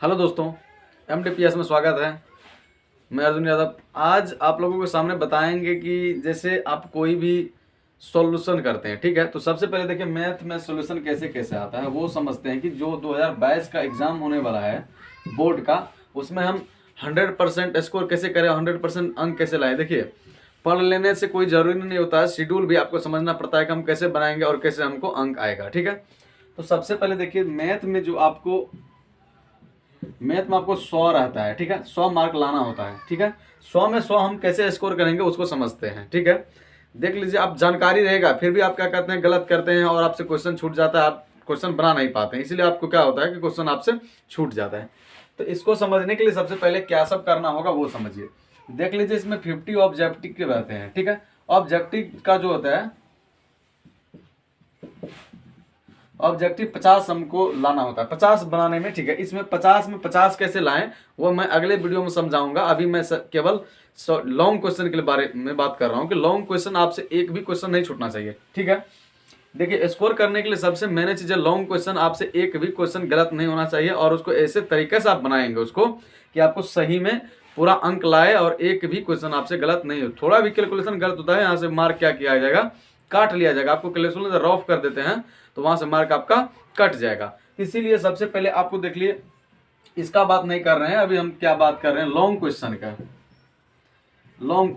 Hello दोस्तों, MDPS में स्वागत है। मैं अर्जुन यादव। आज आप लोगों के सामने बताएंगे कि जैसे आप कोई भी सॉल्यूशन करते हैं, ठीक है। तो सबसे पहले देखिए मैथ में सॉल्यूशन कैसे कैसे आता है वो समझते हैं कि जो 2022 का एग्ज़ाम होने वाला है बोर्ड का, उसमें हम 100% स्कोर कैसे करें, 100% अंक कैसे लाएं। देखिए पढ़ लेने से कोई ज़रूरी नहीं होता है, शेड्यूल भी आपको समझना पड़ता है कि हम कैसे बनाएंगे और कैसे हमको अंक आएगा, ठीक है। तो सबसे पहले देखिए मैथ में आपको 100 रहता है, ठीक है। 100 मार्क लाना होता है, ठीक है। 100 में 100 हम कैसे स्कोर करेंगे उसको समझते हैं, ठीक है। देख लीजिए, आप जानकारी रहेगा फिर भी आप क्या करते हैं, गलत करते हैं और आपसे क्वेश्चन छूट जाता है, आप क्वेश्चन बना नहीं पाते हैं, इसीलिए आपको क्या होता है कि क्वेश्चन आपसे छूट जाता है। तो इसको समझने के लिए सबसे पहले क्या सब करना होगा वो समझिए। देख लीजिए, इसमें 50 ऑब्जेक्टिव के रहते हैं, ठीक है। ऑब्जेक्टिव का जो होता है, ऑब्जेक्टिव 50 हमको लाना होता है 50 बनाने में, ठीक है। इसमें 50 में 50 कैसे लाएं वो मैं अगले वीडियो में समझाऊंगा। अभी मैं केवल लॉन्ग क्वेश्चन के बारे में बात कर रहा हूं कि लॉन्ग क्वेश्चन आपसे एक भी क्वेश्चन नहीं छूटना चाहिए, ठीक है। देखिए स्कोर करने के लिए सबसे मेन चीज है लॉन्ग क्वेश्चन, आपसे एक भी क्वेश्चन गलत नहीं होना चाहिए और उसको ऐसे तरीके से आप बनाएंगे उसको कि आपको सही में पूरा अंक लाए और एक भी क्वेश्चन आपसे गलत नहीं हो। थोड़ा भी कैलकुलेशन गलत होता है, यहाँ से मार्क क्या किया जाएगा, काट लिया जाएगा। आपको कैलकुलेशन रफ कर देते हैं तो वहां से मार्क आपका कट जाएगा। इसीलिए सबसे पहले आपको देख लिए, इसका बात नहीं कर रहे हैं, अभी हम क्या बात कर रहे हैं, लॉन्ग क्वेश्चन का। लॉन्ग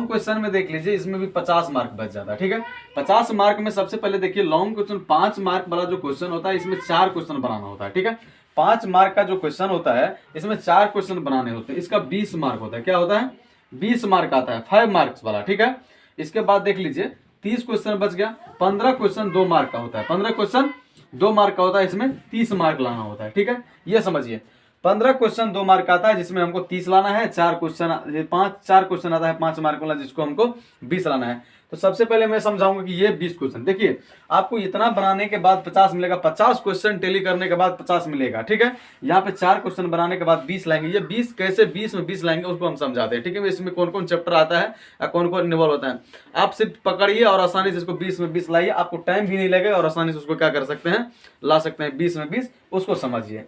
क्वेश्चन में देख लीजिए, इसमें भी 50 मार्क बच जाता है, ठीक है। 50 मार्क में सबसे पहले देखिए लॉन्ग क्वेश्चन 5 मार्क वाला जो क्वेश्चन होता है, इसमें 4 क्वेश्चन बनाना होता है, ठीक है। 5 मार्क का जो क्वेश्चन होता है इसमें 4 क्वेश्चन बनाने होते हैं। इसका 20 मार्क होता है, क्या होता है, 20 मार्क आता है, 5 मार्क्स वाला, ठीक है। इसके बाद देख लीजिए 30 क्वेश्चन बच गया। 15 क्वेश्चन 2 मार्क का होता है, 15 क्वेश्चन 2 मार्क का होता है, इसमें 30 मार्क लाना होता है, ठीक है। ये समझिए 15 क्वेश्चन 2 मार्क का आता है जिसमें हमको 30 लाना है। 4 क्वेश्चन आता है 5 मार्क वाला जिसको हमको 20 लाना है। तो सबसे पहले मैं समझाऊंगा कि ये 20 क्वेश्चन, देखिए आपको इतना बनाने के बाद 50 मिलेगा, 50 क्वेश्चन टेली करने के बाद 50 मिलेगा, ठीक है। यहाँ पे 4 क्वेश्चन बनाने के बाद 20 लाएंगे। ये 20 कैसे 20 में 20 लाएंगे उसको हम समझाते हैं, ठीक है। इसमें कौन कौन चैप्टर आता है या कौन कौन इन्वॉल्व होता है, आप सिर्फ पकड़िए और आसानी से इसको 20 में 20 लाइए। आपको टाइम भी नहीं लगेगा और आसानी से उसको क्या कर सकते हैं, ला सकते हैं 20 में 20। उसको समझिए।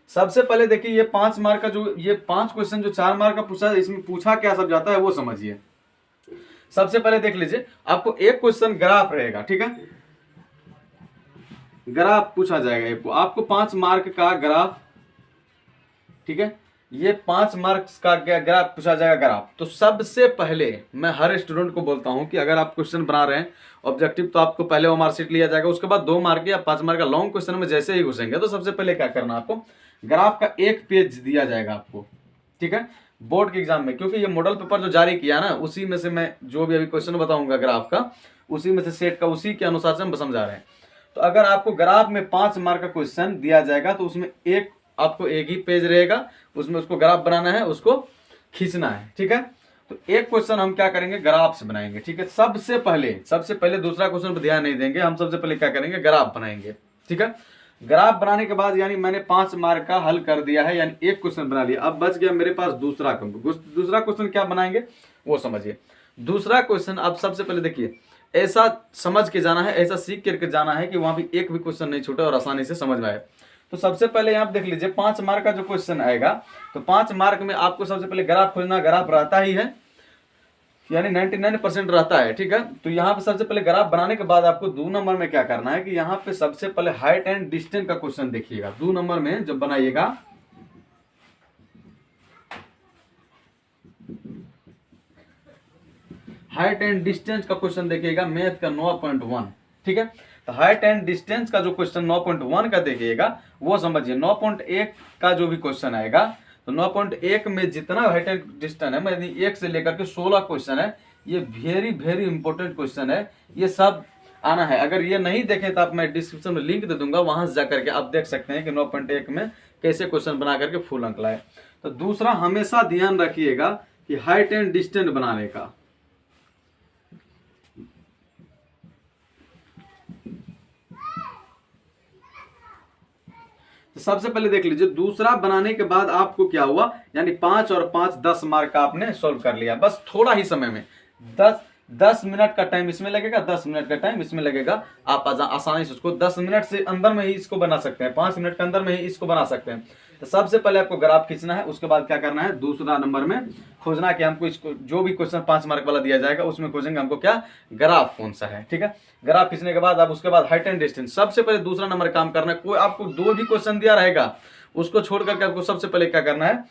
सबसे पहले देखिए ये 5 मार्क का जो ये 5 क्वेश्चन जो 4 मार्क का पूछा है, इसमें पूछा क्या सब जाता है वो समझिए। सबसे पहले देख लीजिए, आपको एक क्वेश्चन ग्राफ रहेगा, ठीक है। ग्राफ पूछा जाएगा आपको 5 मार्क का ग्राफ, ठीक है। ये 5 मार्क्स का ग्राफ पूछा जाएगा, ग्राफ। तो सबसे पहले मैं हर स्टूडेंट को बोलता हूं कि अगर आप क्वेश्चन बना रहे हैं ऑब्जेक्टिव, तो आपको पहले वो मार्कशीट लिया जाएगा, उसके बाद 2 मार्क या 5 मार्क का लॉन्ग क्वेश्चन में जैसे ही घुसेंगे तो सबसे पहले क्या करना, आपको ग्राफ का एक पेज दिया जाएगा आपको, ठीक है। बोर्ड के एग्जाम में, क्योंकि ये मॉडल पेपर जो जारी किया ना, उसी में से मैं जो भी अभी क्वेश्चन बताऊंगा ग्राफ का, उसी में से सेट का उसी के अनुसार से हम समझा रहे हैं। तो अगर आपको ग्राफ में 5 मार्क का क्वेश्चन दिया जाएगा तो उसमें आपको एक ही पेज रहेगा, उसमें उसको ग्राफ बनाना है, उसको खींचना है, ठीक है। तो एक क्वेश्चन हम क्या करेंगे, ग्राफ से बनाएंगे, ठीक है। सबसे पहले दूसरा क्वेश्चन पर ध्यान नहीं देंगे, हम सबसे पहले क्या करेंगे, ग्राफ बनाएंगे, ठीक है। ग्राफ बनाने के बाद यानी मैंने 5 मार्क का हल कर दिया है, यानी एक क्वेश्चन बना लिया। अब बच गया मेरे पास दूसरा क्वेश्चन क्या बनाएंगे वो समझिए। दूसरा क्वेश्चन आप सबसे पहले देखिए, ऐसा समझ के जाना है, ऐसा सीख करके जाना है कि वहां भी एक भी क्वेश्चन नहीं छूटे और आसानी से समझ में आए। तो सबसे पहले यहाँ देख लीजिए 5 मार्क का जो क्वेश्चन आएगा, तो 5 मार्क में आपको सबसे पहले ग्राफ खोजना, ग्राफ रहता ही है, यानी 99% रहता है, ठीक है। तो यहाँ पे सबसे पहले ग्राफ बनाने के बाद आपको 2 नंबर में क्या करना है कि यहाँ पे सबसे पहले हाइट एंड डिस्टेंस का क्वेश्चन देखिएगा। 2 नंबर में जब बनाइएगा, हाइट एंड डिस्टेंस का क्वेश्चन देखिएगा, मैथ का 9.1, ठीक है। तो हाइट एंड डिस्टेंस का जो क्वेश्चन 9.1 का देखिएगा वो समझिए। 9.1 का जो भी क्वेश्चन आएगा, तो 9.1 में जितना हाइट एंड डिस्टेंस है, यानी 1 से लेकर के 16 क्वेश्चन है, ये वेरी वेरी इंपॉर्टेंट क्वेश्चन है, ये सब आना है। अगर ये नहीं देखें तो आप मैं डिस्क्रिप्शन में लिंक दे दूंगा, वहां से जाकर के आप देख सकते हैं कि 9.1 में कैसे क्वेश्चन बना करके फुल अंक लाए। तो दूसरा हमेशा ध्यान रखिएगा कि हाइट एंड डिस्टेंस बनाने का, सबसे पहले देख लीजिए दूसरा बनाने के बाद आपको क्या हुआ, यानी 5 और 5 10 मार्क का आपने सोल्व कर लिया, बस थोड़ा ही समय में। 10 मिनट का टाइम इसमें लगेगा, 10 मिनट का टाइम इसमें लगेगा। आप आसानी से उसको 10 मिनट से अंदर में ही इसको बना सकते हैं, 5 मिनट के अंदर में ही इसको बना सकते हैं। तो सबसे पहले आपको ग्राफ खींचना है, उसके बाद क्या करना है, दूसरा नंबर में खोजना कि हमको इसको जो भी क्वेश्चन 5 मार्क वाला दिया जाएगा उसमें खोजेंगे हमको क्या, ग्राफ कौन सा है। ठीक है, ग्राफ खींचने के बाद आप उसके बाद हाइट एंड डिस्टेंस, सबसे पहले दूसरा नंबर काम करना है। कोई आपको दो भी क्वेश्चन दिया रहेगा उसको छोड़ करके आपको सबसे पहले क्या करना है,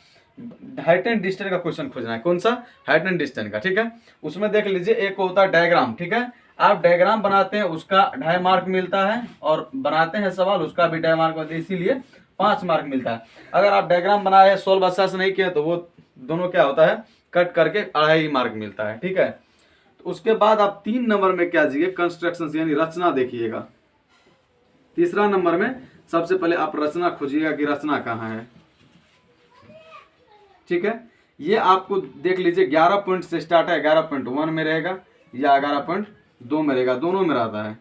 हाइट एंड डिस्टेंस का क्वेश्चन खोजना है। कौन सा, हाइट एंड डिस्टेंस का। ठीक है, उसमें देख लीजिए एक होता है डायग्राम। ठीक है, आप डायग्राम बनाते हैं उसका 2.5 मार्क मिलता है, और बनाते हैं सवाल उसका भी 2.5 मार्क मिलता है, इसीलिए 5 मार्क मिलता है। अगर आप डायग्राम बनाए सोल्व अच्छा से नहीं किए तो वो दोनों क्या होता है, कट करके 2.5 मार्क मिलता है। ठीक है, तो उसके बाद आप 3 नंबर में क्या दीजिए, कंस्ट्रक्शन यानी रचना देखिएगा। तीसरा नंबर में सबसे पहले आप रचना खोजिएगा कि रचना कहाँ है। ठीक है, ये आपको देख लीजिए 11 पॉइंट से स्टार्ट है, 11.1 में रहेगा या 11.2 में रहेगा, दोनों में रहता है।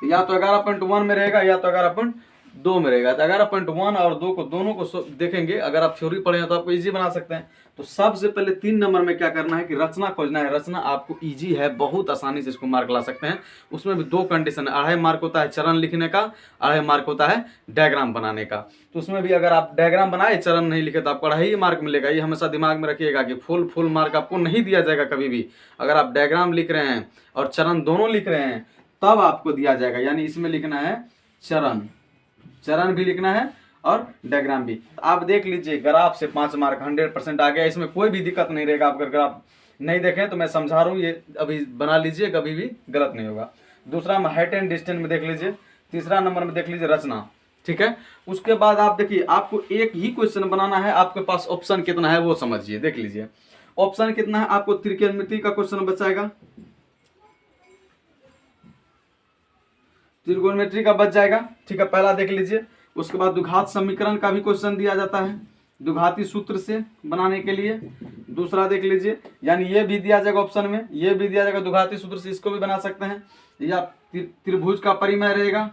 या तो 11.1 में रहेगा या तो 11.2 में रहेगा। तो 11.1 और 2 को दोनों को देखेंगे, अगर आप थ्योरी पढ़े हैं तो आपको इजी बना सकते हैं। तो सबसे पहले 3 नंबर में क्या करना है कि रचना खोजना है। रचना आपको इजी है, बहुत आसानी से इसको मार्क ला सकते हैं। उसमें भी 2 कंडीशन है, 2.5 मार्क होता है चरण लिखने का, 2.5 मार्क होता है डायग्राम बनाने का। तो उसमें भी अगर आप डायग्राम बनाए चरण नहीं लिखे तो आपको 2.5 मार्क मिलेगा। ये हमेशा दिमाग में रखिएगा कि फुल मार्क आपको नहीं दिया जाएगा कभी भी। अगर आप डायग्राम लिख रहे हैं और चरण दोनों लिख रहे हैं तब आपको दिया जाएगा। यानी इसमें लिखना है चरण भी लिखना है और डायग्राम भी। तो आप देख लीजिए ग्राफ से 5 मार्क 100% आ गया, इसमें कोई भी दिक्कत नहीं रहेगा। आप अगर ग्राफ नहीं देखें तो मैं समझा रहा हूँ, ये अभी बना लीजिए, कभी भी गलत नहीं होगा। दूसरा में हाइट एंड डिस्टेंस में देख लीजिए, तीसरा नंबर में देख लीजिए रचना। ठीक है, उसके बाद आप देखिए आपको एक ही क्वेश्चन बनाना है, आपके पास ऑप्शन कितना है वो समझिए। देख लीजिए ऑप्शन कितना है, आपको त्रिकोणमिति का क्वेश्चन बचाएगा, त्रिकोणमिति का बच जाएगा। ठीक है, पहला देख लीजिए। उसके बाद द्विघात समीकरण का भी क्वेश्चन दिया जाता है द्विघाती सूत्र से बनाने के लिए। दूसरा देख लीजिए, यानी ये भी दिया जाएगा ऑप्शन में, ये भी दिया जाएगा द्विघाती सूत्र से, इसको भी बना सकते हैं। या त्रिभुज का परिमेय रहेगा,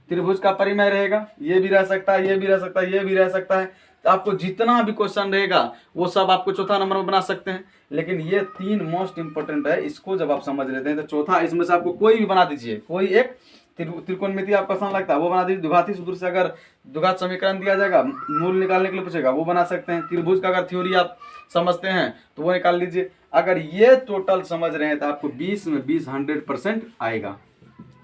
त्रिभुज का परिमेय रहेगा, ये भी रह सकता है, ये भी रह सकता है, ये भी रह सकता है। तो आपको जितना भी क्वेश्चन रहेगा वो सब आपको चौथा नंबर में बना सकते हैं। लेकिन ये 3 मोस्ट इंपोर्टेंट है, इसको जब आप समझ लेते हैं तो चौथा इसमें से आपको कोई भी बना दीजिए। कोई एक त्रिकोणमिति आपको आसान लगता है वो बना दीजिए। द्विघाती सूत्र से अगर द्विघात समीकरण दिया जाएगा, मूल निकालने के लिए पूछेगा, वो बना सकते हैं। त्रिभुज का अगर थ्योरी आप समझते हैं तो वो निकाल लीजिए। अगर ये टोटल समझ रहे हैं तो आपको 20 में 20 100% आएगा।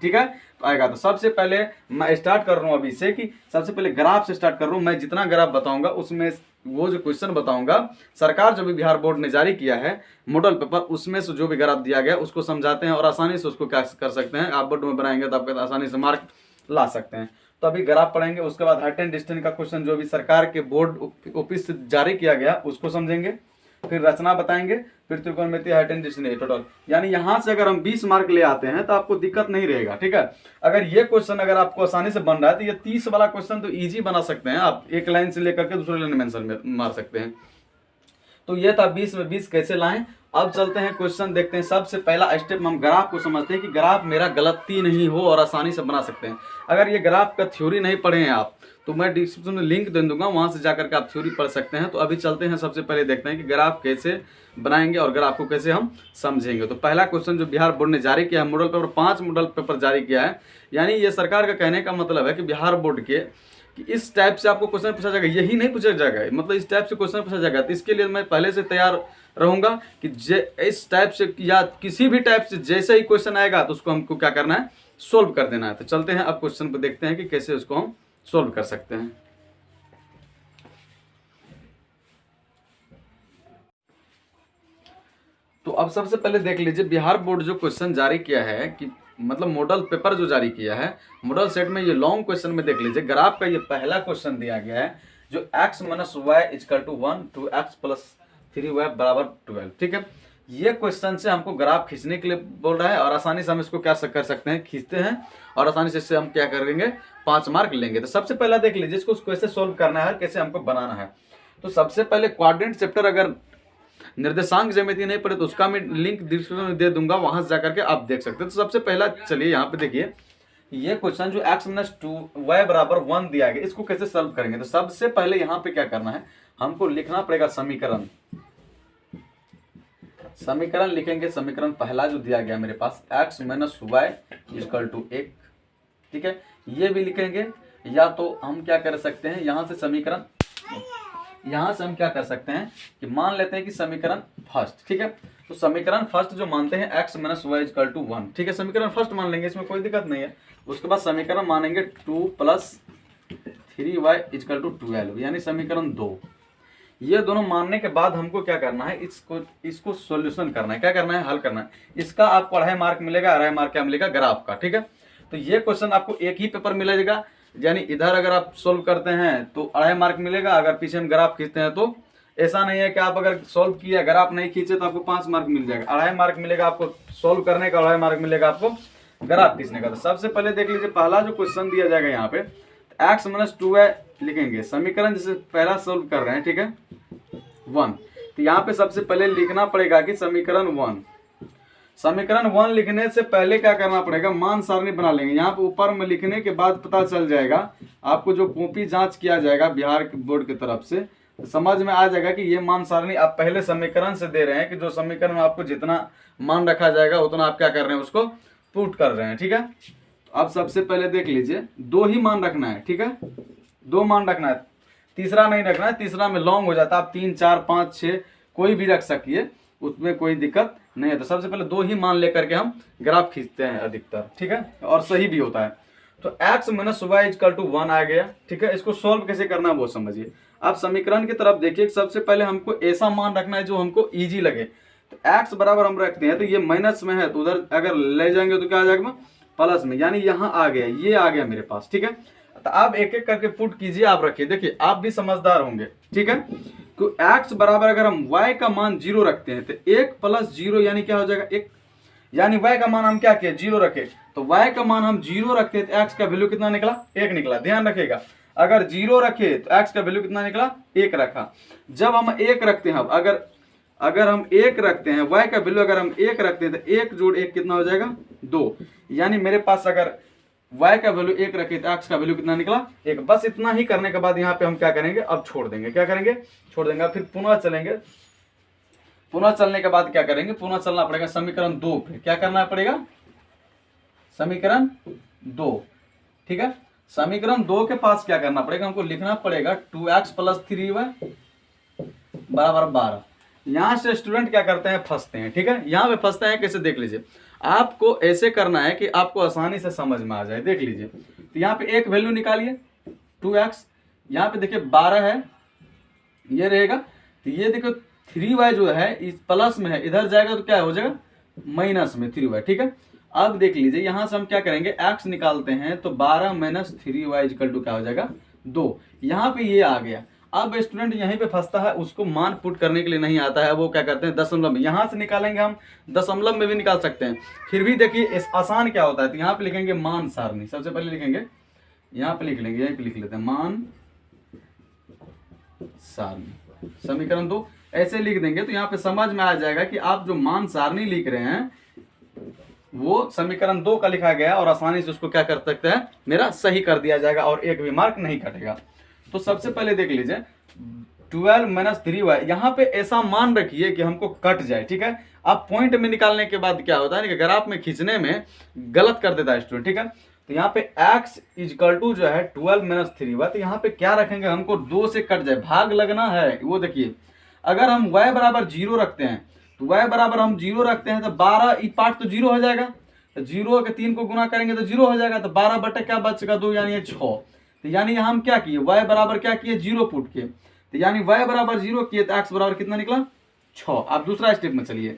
ठीक है, तो आएगा। तो सबसे पहले मैं स्टार्ट कर रहा हूँ अभी से कि सबसे पहले ग्राफ से स्टार्ट कर रहा हूँ। मैं जितना ग्राफ बताऊंगा उसमें वो जो क्वेश्चन बताऊंगा, सरकार जो भी बिहार बोर्ड ने जारी किया है मॉडल पेपर, उसमें से जो भी ग्राफ दिया गया उसको समझाते हैं और आसानी से उसको क्या कर सकते हैं, आप बोर्ड में बनाएंगे तो आपको आसानी से मार्क ला सकते हैं। तो अभी ग्राफ पढ़ेंगे, उसके बाद हाइट एंड डिस्टेंस का क्वेश्चन जो भी सरकार के बोर्ड ऑफिस से जारी किया गया उसको समझेंगे, फिर रचना बताएंगे, फिर त्रिकोणमिति हाइट एंड डिस्टेंस टोटल। यानी यहाँ से अगर हम 20 मार्क ले आते हैं तो आपको दिक्कत नहीं रहेगा। ठीक है, अगर ये क्वेश्चन अगर आपको आसानी से बन रहा है तो ये 30 वाला क्वेश्चन तो इजी बना सकते हैं आप, एक लाइन से लेकर के दूसरे लाइन में आंसर में मार सकते हैं। तो ये था 20 में 20 कैसे लाएं। अब चलते हैं क्वेश्चन देखते हैं। सबसे पहला स्टेप हम ग्राफ को समझते हैं कि ग्राफ मेरा गलती नहीं हो और आसानी से बना सकते हैं। अगर ये ग्राफ का थ्योरी नहीं पढ़े हैं आप तो मैं डिस्क्रिप्शन में लिंक दे दूंगा, वहां से जाकर के आप थ्योरी पढ़ सकते हैं। तो अभी चलते हैं, सबसे पहले देखते हैं कि ग्राफ कैसे बनाएंगे और ग्राफ को कैसे हम समझेंगे। तो पहला क्वेश्चन जो बिहार बोर्ड ने जारी किया है, मॉडल पेपर 5 मॉडल पेपर जारी किया है। यानी ये सरकार का कहने का मतलब है कि बिहार बोर्ड के कि इस टाइप से आपको क्वेश्चन पूछा जाएगा, यही नहीं पूछा जाएगा, मतलब इस टाइप से क्वेश्चन पूछा जाएगा। तो इसके लिए मैं पहले से तैयार रहूंगा कि इस टाइप से या किसी भी टाइप से जैसे ही क्वेश्चन आएगा तो उसको हमको क्या करना है, सोल्व कर देना है। तो चलते हैं अब क्वेश्चन को देखते हैं कि कैसे उसको हम सोल्व कर सकते हैं। तो अब सबसे पहले देख लीजिए बिहार बोर्ड जो क्वेश्चन जारी किया है कि मतलब मॉडल पेपर जो जारी किया है, मॉडल सेट में ये लॉन्ग क्वेश्चन में देख लीजिए ग्राफ का ये पहला क्वेश्चन दिया गया है जो x - y = 1 to x + 3y = 12। ठीक है, ये क्वेश्चन से हमको ग्राफ खींचने के लिए बोल रहा है और आसानी से हम इसको क्या कर सकते हैं, खींचते हैं और आसानी से इससे हम क्या करेंगे, 5 मार्क लेंगे। तो सबसे पहला देख लीजिए इसको कैसे सोल्व करना है, कैसे हमको बनाना है। तो सबसे पहले क्वाड्रेंट चैप्टर अगर निर्देशांक ज्यामिति नहीं पढ़े तो उसका मैं लिंक डिस्क्रिप्शन में दे दूंगा, वहां से जाकर के आप देख सकते हैं। तो सबसे पहला चलिए यहाँ पे देखिए ये क्वेश्चन जो x - 2y = 1 दिया गया, इसको कैसे सॉल्व करेंगे। तो सबसे पहले यहाँ पे क्या करना है, हमको लिखना पड़ेगा समीकरण। समीकरण लिखेंगे, समीकरण पहला जो दिया गया मेरे पास x minus Y equal to 1, ठीक है। ये भी लिखेंगे, या तो हम क्या कर सकते हैं, यहाँ से समीकरण, यहाँ से हम क्या कर सकते हैं कि मान लेते हैं कि समीकरण फर्स्ट, ठीक है। तो समीकरण फर्स्ट जो मानते हैं x minus Y equal to 1, ठीक है, समीकरण फर्स्ट मान लेंगे, इसमें कोई दिक्कत नहीं है। उसके बाद समीकरण मानेंगे 2 प्लस 3y इक्वल टू 12, यानी समीकरण 2। ये दोनों मानने के बाद हमको क्या करना है, इसको सॉल्यूशन करना है, क्या करना है, हल करना है। इसका आपको 2.5 मार्क मिलेगा, 2.5 मार्क क्या मिलेगा, ग्राफ का, ठीक है। तो ये क्वेश्चन आपको एक ही पेपर मिलेगा, यानी इधर अगर आप सोल्व करते हैं तो 2.5 मार्क मिलेगा, अगर पीछे हम ग्राफ खींचते हैं तो ऐसा नहीं है कि आप अगर सोल्व किया ग्राफ नहीं खींचे तो आपको 5 मार्क मिल जाएगा। 2.5 मार्क मिलेगा आपको सोल्व करने का, 2.5 मार्क मिलेगा आपको ग्राफ खींचने का। तो सबसे पहले देख लीजिए, पहला जो क्वेश्चन दिया जाएगा यहाँ पे x माइनस 2y लिखेंगे, समीकरण जैसे पहला सोल्व कर रहे हैं, ठीक है, 1। तो यहाँ पे सबसे पहले लिखना पड़ेगा कि समीकरण 1, समीकरण 1 लिखने से पहले क्या करना पड़ेगा, मान सारणी बना लेंगे। यहाँ पे ऊपर में लिखने के बाद पता चल जाएगा आपको, जो कॉपी जांच किया जाएगा बिहार बोर्ड की तरफ से, तो समझ में आ जाएगा कि ये मान सारणी आप पहले समीकरण से दे रहे हैं, कि जो समीकरण में आपको जितना मान रखा जाएगा उतना आप क्या कर रहे हैं, उसको पुट कर रहे हैं, ठीक है। तो अब सबसे पहले देख लीजिए, 2 ही मान रखना है, ठीक है, 2 मान रखना है, तीसरा नहीं रखना है, तीसरा में लॉन्ग हो जाता है। आप 3, 4, 5, 6 कोई भी रख सकिए, उसमें कोई दिक्कत नहीं है। तो सबसे पहले 2 ही मान लेकर के हम ग्राफ खींचते हैं अधिकतर, ठीक है, और सही भी होता है। तो x minus Y equal to 1 आ गया, ठीक है। इसको सोल्व कैसे करना है वो समझिए। आप समीकरण की तरफ देखिए, सबसे पहले हमको ऐसा मान रखना है जो हमको इजी लगे। तो x बराबर हम रखते हैं, तो ये माइनस में है तो उधर अगर ले जाएंगे तो क्या आ जाएगा, प्लस में, यानी यहाँ आ गया, ये आ गया मेरे पास, ठीक है। तो आप एक एक करके पुट कीजिए, आप रखिए, देखिए आप भी समझदार होंगे, ठीक है। तो x बराबर अगर हम y का मान 0 रखते हैं तो 1 प्लस 0 यानी क्या हो जाएगा, 1, यानी y का मान हम क्या किए, 0 रखे। तो y का मान हम 0 रखते हैं तो x का वैल्यू कितना निकला, 1 निकला। ध्यान रखिएगा, अगर 0 रखे तो x का वैल्यू कितना निकला, 1 रखा। जब हम 1 रखते हैं, अगर हम 1 रखते हैं, y का वैल्यू अगर हम 1 रखते हैं तो 1 जोड़ 1 कितना हो जाएगा, 2। यानी मेरे पास अगर y का वैल्यू 1 रखे तो x का वैल्यू कितना निकला, 1। बस इतना ही करने के बाद यहाँ पे हम क्या करेंगे, अब छोड़ देंगे, क्या करेंगे, छोड़ देंगे। फिर पुनः चलेंगे, पुनः चलने के बाद क्या करेंगे, पुनः चलना पड़ेगा समीकरण 2 पे। क्या करना पड़ेगा, समीकरण 2, ठीक है। समीकरण 2 के पास क्या करना पड़ेगा, हमको लिखना पड़ेगा 2x प्लस 3y बराबर 12। यहाँ से स्टूडेंट क्या करते हैं, फंसते हैं, ठीक है। यहाँ पे फंसते हैं कैसे, देख लीजिए। आपको ऐसे करना है कि आपको आसानी से समझ में आ जाए, देख लीजिए। तो यहाँ पे एक वैल्यू निकालिए 2x, यहाँ पे देखिए 12 है, ये रहेगा। तो ये देखो 3y जो है इस प्लस में है, इधर जाएगा तो क्या हो जाएगा, माइनस में 3y, ठीक है। अब देख लीजिए, यहाँ से हम क्या करेंगे, x निकालते हैं तो 12 माइनस 3y इक्वल टू क्या हो जाएगा, 2। यहाँ पे ये आ गया। अब स्टूडेंट यहीं पे फंसता है, उसको मान पुट करने के लिए नहीं आता है, वो क्या करते हैं दशमलव में, यहाँ से निकालेंगे हम, दशमलव में भी निकाल सकते हैं। फिर भी देखिए इस आसान क्या होता है, तो यहाँ पे लिखेंगे मान सारणी, सबसे पहले लिखेंगे, यहाँ पे लिख लेंगे, यहीं पे लिख लेते हैं मान सारणी, समीकरण 2 ऐसे लिख देंगे तो यहाँ पे समझ में आ जाएगा कि आप जो मान सारणी लिख रहे हैं वो समीकरण 2 का लिखा गया, और आसानी से उसको क्या कर सकते हैं, मेरा सही कर दिया जाएगा और एक भी मार्क नहीं कटेगा। तो सबसे पहले देख लीजिए 12 माइनस 3y, यहाँ पे ऐसा मान रखिए कि हमको कट जाए, ठीक है। आप पॉइंट में निकालने के बाद क्या होता है कि ग्राफ में खींचने में गलत कर देता है स्टूडेंट, ठीक है। तो यहाँ पे x इक्वल टू जो है 12 माइनस 3y, तो यहाँ पे क्या रखेंगे, हमको 2 से कट जाए, भाग लगना है। वो देखिए, अगर हम y बराबर 0 रखते हैं तो y बराबर हम 0 रखते हैं तो 12 ई पार्ट तो 0 हो जाएगा, तो 0 के 3 को गुना करेंगे तो 0 हो जाएगा, तो 12 बटे क्या बचेगा, 2, यानी 6। तो यानी यहाँ हम क्या किए, y बराबर क्या किए, 0 पुट किए, तो यानी y बराबर 0 किए तो x बराबर कितना निकला, 6। अब दूसरा स्टेप में चलिए,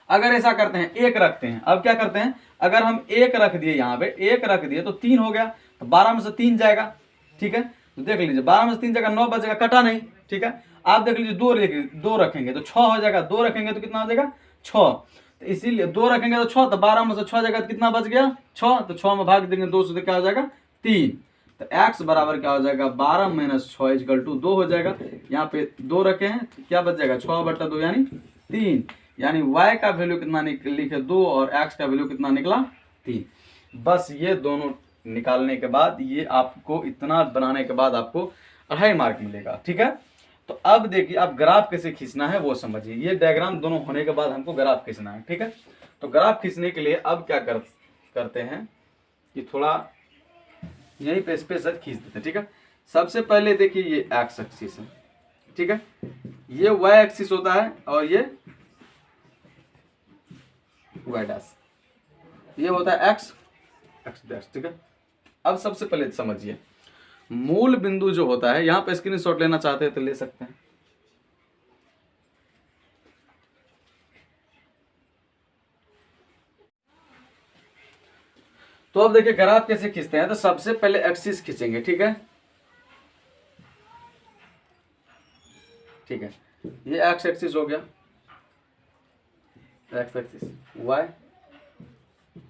अगर ऐसा करते हैं 1 रखते हैं, अब क्या करते हैं, अगर हम 1 रख दिए, यहाँ पे 1 रख दिए तो 3 हो गया, तो 12 में से 3 जाएगा, ठीक है। तो देख लीजिए 12 में से 3 जाएगा, 9 बचेगा, कटा नहीं, ठीक है। आप देख लीजिए 2 रखेंगे तो 6 हो जाएगा, 2 रखेंगे तो कितना हो जाएगा, 6। तो इसीलिए 2 रखेंगे तो 6, तो 12 में से 6 जाएगा तो कितना बच गया, 6। तो 6 में भाग देंगे 2 से तो क्या हो जाएगा, 3। तो x बराबर क्या हो जाएगा, 12 माइनस 6 इक्वल टू 2 हो जाएगा। यहाँ पे 2 रखे हैं तो क्या बच जाएगा, 6 बटा 2 यानी 3। यानी y का वैल्यू कितना लिखे 2 और x का वैल्यू कितना निकला, 3। बस ये दोनों निकालने के बाद, ये आपको इतना बनाने के बाद आपको 2.5 मार्क मिलेगा, ठीक है। तो तो अब देखिए अब ग्राफ कैसे खींचना है वो समझिए। ये डायग्राम दोनों होने के बाद हमको ग्राफ खींचना है, ठीक है। तो ग्राफ खींचने के लिए अब क्या करते हैं कि थोड़ा यहीं पे स्पेस खींच देते हैं, ठीक है। सबसे पहले देखिए ये एक्स एक्सिस है, ठीक है, ये वाई एक्सिस होता है और ये वाई डैश, ये होता है एक्स एक्स डैश, ठीक है। अब सबसे पहले समझिए मूल बिंदु जो होता है, यहां पे स्क्रीनशॉट लेना चाहते हैं तो ले सकते हैं। तो अब देखिए ग्राफ कैसे खींचते हैं। तो सबसे पहले एक्सिस खींचेंगे, ठीक है, ठीक है। ये एक्स एक्सिस हो गया, एक्स एक्सिस वाई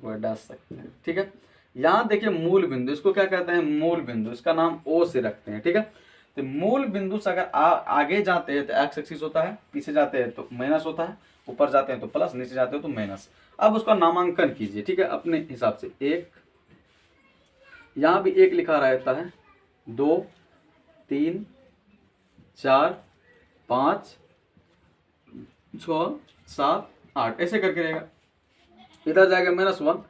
वाई डाल सकते हैं, ठीक है। यहां देखिए मूल बिंदु, इसको क्या कहते हैं, मूल बिंदु, इसका नाम ओ से रखते हैं, ठीक है। तो मूल बिंदु से अगर आगे जाते हैं तो एक्स एक्सिस होता है, पीछे जाते हैं तो माइनस होता है, ऊपर जाते हैं तो प्लस, नीचे जाते हैं तो माइनस। अब उसका नामांकन कीजिए, ठीक है, अपने हिसाब से। एक, यहां भी एक लिखा रहता है, 2 3 4 5 6 7 8 ऐसे करके रहेगा। इधर जाएगा -1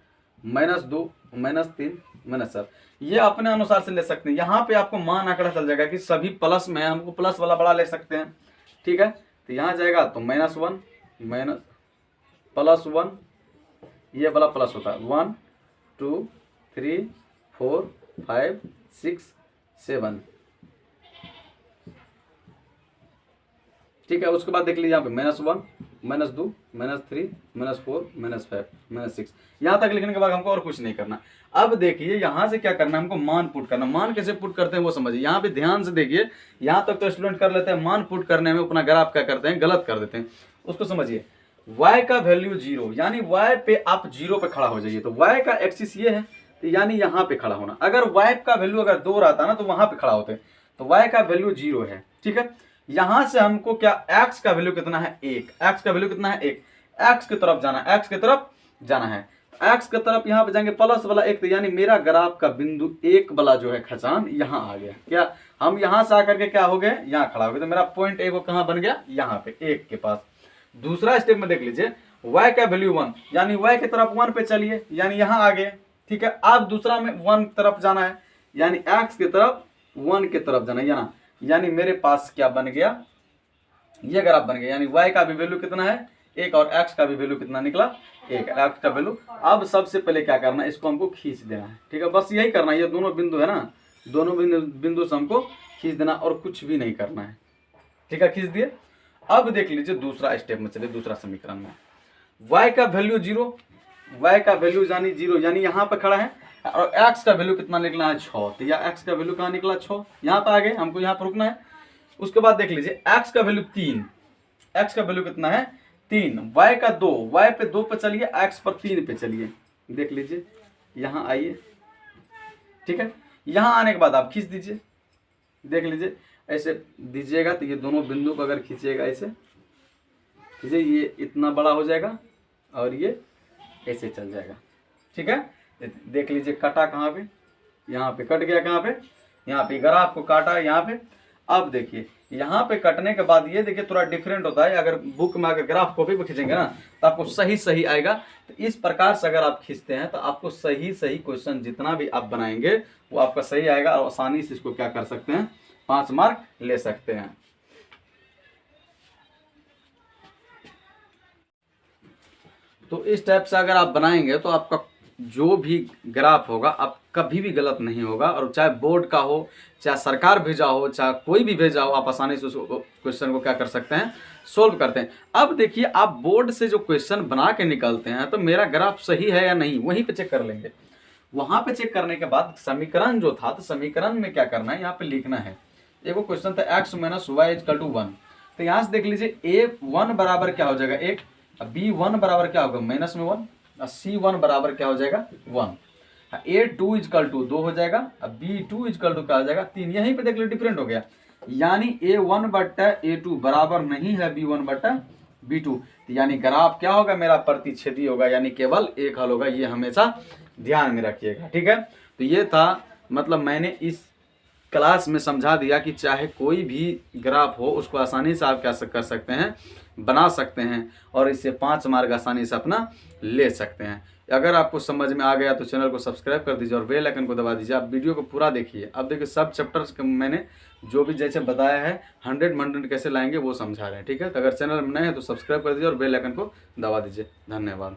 -2 -3 -4। ये अपने अनुसार से ले सकते हैं। यहाँ पे आपको मान आंकड़ा चल जाएगा कि सभी प्लस में है, हमको प्लस वाला बड़ा ले सकते हैं, ठीक है। तो यहाँ जाएगा तो -1 +1, ये वाला प्लस होता है 1 2 3 4 5 6 7, ठीक है। उसके बाद देख लीजिए यहाँ पे -1 -2 -3 -4 -5 -6, यहाँ तक लिखने के बाद हमको और कुछ नहीं करना। अब देखिए यहाँ से क्या करना है, हमको मान पुट करना। मान कैसे पुट करते हैं वो समझिए। यहाँ पे ध्यान से देखिए, यहाँ तक तो स्टूडेंट कर लेते हैं, मान पुट करने में अपना ग्राफ क्या करते हैं, गलत कर देते हैं। उसको समझिए, y का वैल्यू 0, यानी y पे आप 0 पे खड़ा हो जाइए। तो y का एक्सिस ये है, तो यानी यहाँ पे खड़ा होना। अगर y का वैल्यू अगर 2 रहता ना तो वहां पे खड़ा होते। तो y का वैल्यू 0 है, ठीक है। यहां से हमको क्या x का वैल्यू कितना है, 1, x का वैल्यू कितना है 1, x की तरफ जाना है, x की तरफ जाना है, x की तरफ यहाँ पे जाएंगे प्लस वाला 1, तो यानी मेरा ग्राफ का बिंदु 1 वाला जो है खचान यहाँ आ गया। क्या हम यहाँ से आकर के क्या हो गए, यहाँ खड़ा हो गए। तो मेरा पॉइंट A कहाँ बन गया, यहाँ पे 1 के पास। दूसरा स्टेप में देख लीजिए, y का वैल्यू 1, यानी y की तरफ 1 पे चलिए, यानी यहाँ आ गए, ठीक है। अब दूसरा में 1 तरफ जाना है, यानी x की तरफ 1 की तरफ जाना है, यानी मेरे पास क्या बन गया, ये ग्राफ बन गया। यानी y का भी वैल्यू कितना है 1 और x का भी वैल्यू कितना निकला 1, x का वैल्यू। अब सबसे पहले क्या करना है, इसको हमको खींच देना है, ठीक है। बस यही करना है, ये दोनों बिंदु है ना, दोनों बिंदु से हमको खींच देना और कुछ भी नहीं करना है, ठीक है। खींच दिए। अब देख लीजिए दूसरा स्टेप में चलिए, दूसरा समीकरण में y का वैल्यू 0, y का वैल्यू यानी 0, यानी यहाँ पर खड़ा है, और x का वैल्यू कितना निकला है 6, तो या x का वैल्यू कहाँ निकला 6, यहाँ पर आ गए, हमको यहाँ पर रुकना है। उसके बाद देख लीजिए x का वैल्यू 3, x का वैल्यू कितना है 3, y का 2, y पे 2 पे चलिए, x पर 3 पे चलिए, देख लीजिए यहाँ आइए, ठीक है। यहाँ आने के बाद आप खींच दीजिए, देख लीजिए ऐसे दीजिएगा तो ये दोनों बिंदु को अगर खींचिएगा ऐसे खींचिए, ये इतना बड़ा हो जाएगा और ये ऐसे चल जाएगा, ठीक है। देख लीजिए कटा कहाँ पे, यहाँ पे कट गया, कहाँ पे, यहाँ पे ग्राफ को काटा यहाँ पे। अब देखिए यहाँ पे कटने के बाद ये देखिए थोड़ा डिफरेंट होता है। अगर बुक में अगर ग्राफ कॉपी पे खींचेंगे ना तो आपको सही सही आएगा। तो इस प्रकार से अगर आप खींचते हैं तो आपको सही सही क्वेश्चन जितना भी आप बनाएंगे वो आपका सही आएगा और आसानी से इसको क्या कर सकते हैं, 5 मार्क ले सकते हैं। तो इस टाइप से अगर आप बनाएंगे तो आपका जो भी ग्राफ होगा आप कभी भी गलत नहीं होगा, और चाहे बोर्ड का हो, चाहे सरकार भेजा हो, चाहे कोई भी भेजा हो, आप आसानी से उस क्वेश्चन को क्या कर सकते हैं, सोल्व करते हैं। अब देखिए आप बोर्ड से जो क्वेश्चन बना के निकलते हैं तो मेरा ग्राफ सही है या नहीं वहीं पे चेक कर लेंगे। वहां पे चेक करने के बाद समीकरण जो था, तो समीकरण में क्या करना है, यहाँ पे लिखना है। एक क्वेश्चन था x - y = 1, तो यहाँ से देख लीजिए a1 बराबर क्या हो जाएगा 1, b1 बराबर क्या होगा -1, c1 बराबर क्या हो जाएगा 1, a2 = 2 हो जाएगा, b2 = क्या हो जाएगा 3। यहीं पे देख लो डिफरेंट हो गया, यानी a1/a2 बराबर नहीं है b1/b2, यानी ग्राफ क्या होगा मेरा प्रतिच्छेदी होगा, यानी केवल एक हल होगा। ये हमेशा ध्यान में रखिएगा, ठीक है। तो ये था, मतलब मैंने इस क्लास में समझा दिया कि चाहे कोई भी ग्राफ हो उसको आसानी से आप क्या कर सकते हैं, बना सकते हैं और इससे 5 मार्क आसानी से अपना ले सकते हैं। अगर आपको समझ में आ गया तो चैनल को सब्सक्राइब कर दीजिए और बेल आइकन को दबा दीजिए। आप वीडियो को पूरा देखिए। अब देखिए सब चैप्टर्स मैंने जो भी जैसे बताया है 100 कैसे लाएंगे वो समझा रहे हैं, ठीक है। तो अगर चैनल में नए हैं तो सब्सक्राइब कर दीजिए और बेल आइकन को दबा दीजिए। धन्यवाद।